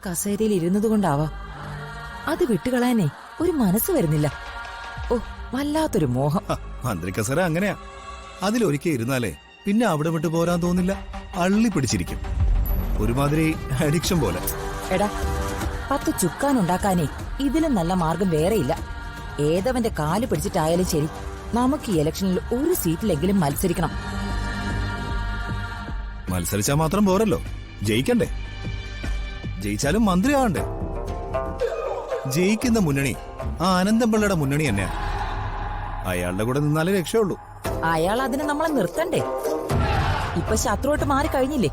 കസേരയിൽ ഇരുന്നത് കൊണ്ടാവാം അത് വിട്ടുകളയാനേ ഒരു മനസ്സ് വരുന്നില്ല. ഓ, വല്ലാത്തൊരു മോഹം. മന്ത്രി കസേര അങ്ങനെയാ. അതിലൊരിക്കൽ ഇരുന്നാലേ പിന്നെ അവിടെ വിട്ടു പോരാൻ തോന്നില്ല. അള്ളി പിടിച്ചിരിക്കും, ഒരുമാതിരി അഡിക്ഷൻ പോലെ. എടാ, 10 ചുക്കാനുണ്ടാക്കാനേ ഇതിലും നല്ല മാർഗം വേറെയില്ല. ഏതവന്റെ കാല് പിടിച്ചിട്ടായാലും ശരി, നമുക്ക് ഈ ഇലക്ഷനിൽ ഒരു സീറ്റിലെങ്കിലും മത്സരിക്കണം. മത്സരിച്ചാൽ മാത്രം പോരല്ലോ, ജയിക്കണ്ടേ? ജയിച്ചാലും മന്ത്രി ആവണ്ടേ? ജയിക്കുന്ന മുന്നണി ആ അനന്തപിള്ളയുടെ മുന്നണി തന്നെയാ. അയാളുടെ കൂടെ നിന്നാലേ രക്ഷയുള്ളൂ. അയാൾ അതിനെ നമ്മളെ നിർത്തണ്ടേ? ഇപ്പൊ ശത്രുവായിട്ട് മാറിക്കഴിഞ്ഞില്ലേ?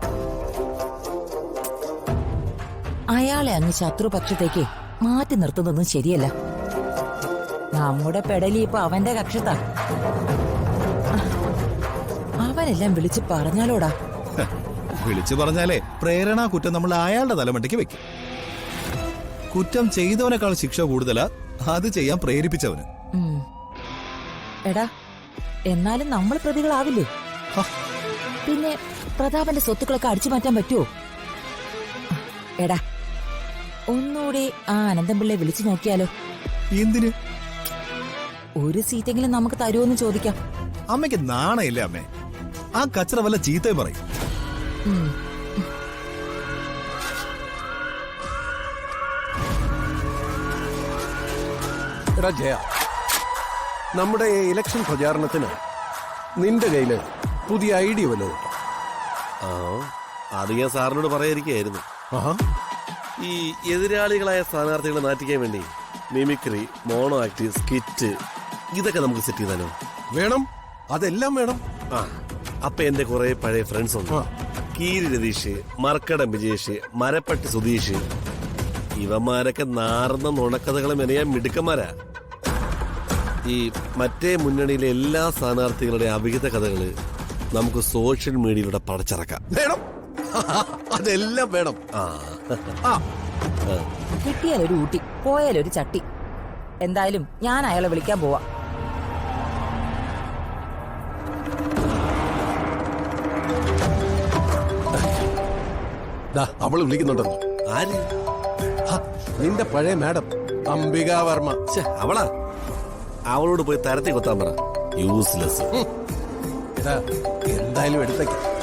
അയാളെ അങ്ങ് ശത്രുപക്ഷത്തേക്ക് മാറ്റി നിർത്തുന്നതൊന്നും ശരിയല്ല. നമ്മുടെ പെടലി ഇപ്പൊ അവന്റെ കക്ഷത്താ. അവനെല്ലാം വിളിച്ച് പറഞ്ഞാലോടാ. വിളിച്ചു പറഞ്ഞാലേ പ്രേരണാ കുറ്റം നമ്മൾ അയാളുടെ തലമണ്ടയ്ക്ക് വെക്കും. കുറ്റം ചെയ്തവനേക്കാൾ ശിക്ഷ കൂടുതലാ അത് ചെയ്യാൻ പ്രേരിപ്പിച്ചവന്. എടാ, എന്നാലും നമ്മൾ പ്രതികളാവില്ലേ? പിന്നെ പ്രതാപന്റെ സ്വത്തുക്കളൊക്കെ അടിച്ചു മാറ്റാൻ പറ്റുമോ? എടാ, ഒന്നുകൂടി ആ അനന്തപിള്ളയെ വിളിച്ചു നോക്കിയാലോ? എന്തിന്? ഒരു സീറ്റെങ്കിലും നമുക്ക് തരുമോന്ന് ചോദിക്കാം. അമ്മയ്ക്ക് നാണയില്ലേ അമ്മേ? ആ കച്ചറ വല്ല ചീത്തയും പറയും. എടാ ജയ, നമ്മുടെ ഇലക്ഷൻ പ്രചാരണത്തിന് നിന്റെ കയ്യില് പുതിയ ഐഡിയ വല്ലതും? അത് ഞാൻ സാറിനോട് പറയാതിരിക്കുകയായിരുന്നു. ഈ എതിരാളികളായ സ്ഥാനാർത്ഥികളെ നാറ്റിക്കാൻ വേണ്ടി മിമിക്രി, മോണോ ആക്ട്, സ്കിറ്റ് ഇതൊക്കെ നമുക്ക് സെറ്റ് ചെയ്താലോ? വേണം, അതെല്ലാം വേണം. അപ്പൊ എന്റെ കുറെ പഴയ ഫ്രണ്ട്സ് ഉണ്ട്. കീരി രതീഷ്, മർക്കടം വിജേഷ്, മരപ്പട്ടി സുധീഷ്, ഇവന്മാരൊക്കെ നാർന്ന നുണക്കഥകളെ മെനയാൻ മിടുക്കന്മാരാ. ഈ മറ്റേ മുന്നണിയിലെ എല്ലാ സ്ഥാനാർത്ഥികളുടെ അവിഹിത കഥകള് നമുക്ക് സോഷ്യൽ മീഡിയയിലൂടെ പടച്ചിറക്കാം. വേണം, അതെല്ലാം വേണം. കിട്ടിയാലൊരു ഊട്ടി, പോയാലൊരു ചട്ടി. എന്തായാലും ഞാൻ അയാളെ വിളിക്കാൻ പോവാ. അവള് വിളിക്കുന്നുണ്ടെന്ന്. ആര്? നിന്റെ പഴയ മാഡം അംബിക വർമ്മ. അവളാ? അവളോട് പോയി തരത്തി കൊത്താൻ പറ. യൂസ്ലെസ്. എന്തായാലും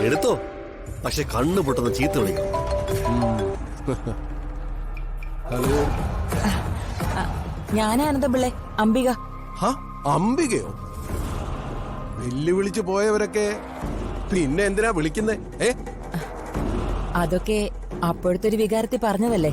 എടുത്തോ, പക്ഷെ കണ്ണു പൊട്ടുന്ന ചീത്ത വിളിക്കണം. ഹലോ, ഞാനാ അനന്തപിള്ളെ, അംബിക. അംബികയോ? വെല്ലുവിളിച്ചു പോയവരൊക്കെ പിന്നെ എന്തിനാ വിളിക്കുന്നേ? അതൊക്കെ അപ്പോഴത്തെ ഒരു വികാരത്തിൽ പറഞ്ഞതല്ലേ.